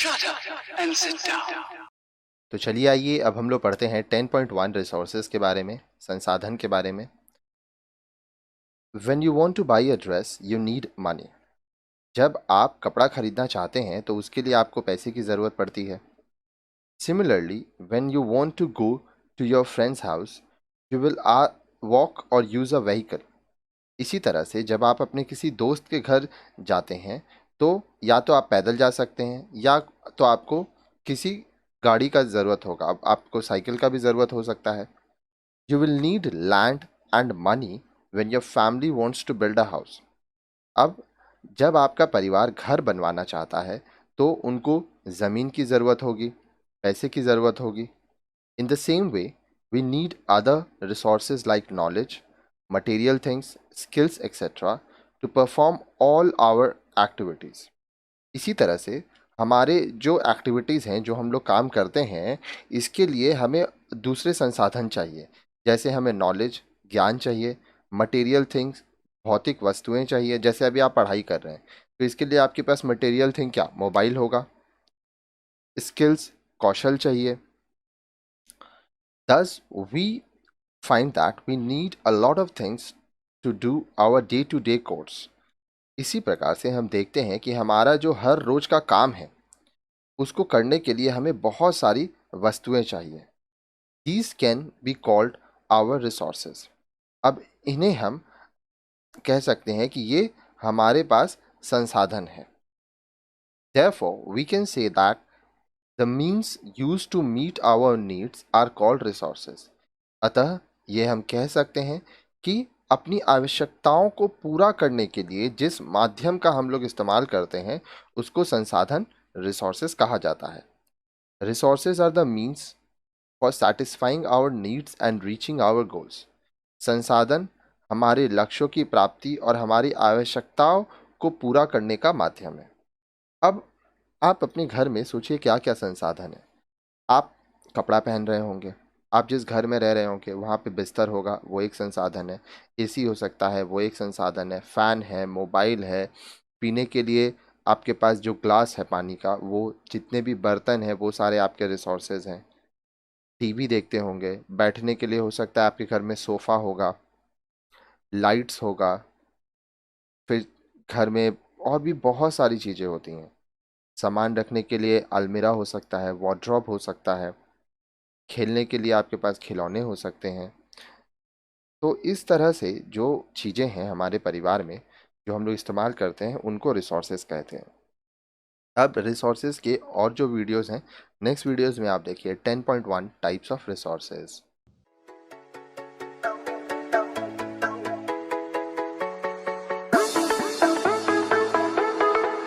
Shut up and sit down. तो चलिए आइए अब हम लोग पढ़ते हैं 10.1 रिसोर्सेज के बारे में, संसाधन के बारे में। When you want to buy a dress, you need money. जब आप कपड़ा खरीदना चाहते हैं तो उसके लिए आपको पैसे की ज़रूरत पड़ती है। Similarly, when you want to go to your friend's house, you will walk or use a vehicle. इसी तरह से जब आप अपने किसी दोस्त के घर जाते हैं तो या तो आप पैदल जा सकते हैं या तो आपको किसी गाड़ी का ज़रूरत होगा। अब आपको साइकिल का भी ज़रूरत हो सकता है। You will need land and money when your family wants to build a house. अब जब आपका परिवार घर बनवाना चाहता है तो उनको ज़मीन की ज़रूरत होगी, पैसे की ज़रूरत होगी। In the same way, we need other resources like knowledge, material things, skills, etc. to perform all our activities. इसी तरह से हमारे जो एक्टिविटीज़ हैं, जो हम लोग काम करते हैं, इसके लिए हमें दूसरे संसाधन चाहिए। जैसे हमें नॉलेज, ज्ञान चाहिए, मटेरियल थिंग्स, भौतिक वस्तुएं चाहिए। जैसे अभी आप पढ़ाई कर रहे हैं तो इसके लिए आपके पास मटेरियल थिंग क्या, मोबाइल होगा। स्किल्स, कौशल चाहिए। Thus, we find that we need a lot of things to do our day to day course. इसी प्रकार से हम देखते हैं कि हमारा जो हर रोज का काम है उसको करने के लिए हमें बहुत सारी वस्तुएं चाहिए। These can be called our resources. अब इन्हें हम कह सकते हैं कि ये हमारे पास संसाधन है। Therefore, we can say that the means used to meet our needs are called resources. अतः ये हम कह सकते हैं कि अपनी आवश्यकताओं को पूरा करने के लिए जिस माध्यम का हम लोग इस्तेमाल करते हैं उसको संसाधन, रिसोर्सेज कहा जाता है। Resources are the means for satisfying our needs and reaching our goals. संसाधन हमारे लक्ष्यों की प्राप्ति और हमारी आवश्यकताओं को पूरा करने का माध्यम है। अब आप अपने घर में सोचिए क्या क्या संसाधन है। आप कपड़ा पहन रहे होंगे, आप जिस घर में रह रहे होंगे वहाँ पे बिस्तर होगा, वो एक संसाधन है। एसी हो सकता है, वो एक संसाधन है। फ़ैन है, मोबाइल है, पीने के लिए आपके पास जो ग्लास है पानी का, वो जितने भी बर्तन हैं वो सारे आपके रिसोर्सेज हैं। टीवी देखते होंगे, बैठने के लिए हो सकता है आपके घर में सोफ़ा होगा, लाइट्स होगा, फिर घर में और भी बहुत सारी चीज़ें होती हैं। सामान रखने के लिए अलमीरा हो सकता है, वार्डरोब हो सकता है, खेलने के लिए आपके पास खिलौने हो सकते हैं। तो इस तरह से जो चीज़ें हैं हमारे परिवार में जो हम लोग इस्तेमाल करते हैं उनको रिसोर्सेज कहते हैं। अब रिसोर्सेज के और जो वीडियोस हैं नेक्स्ट वीडियोस में आप देखिए 10.1 टाइप्स ऑफ रिसोर्सेज।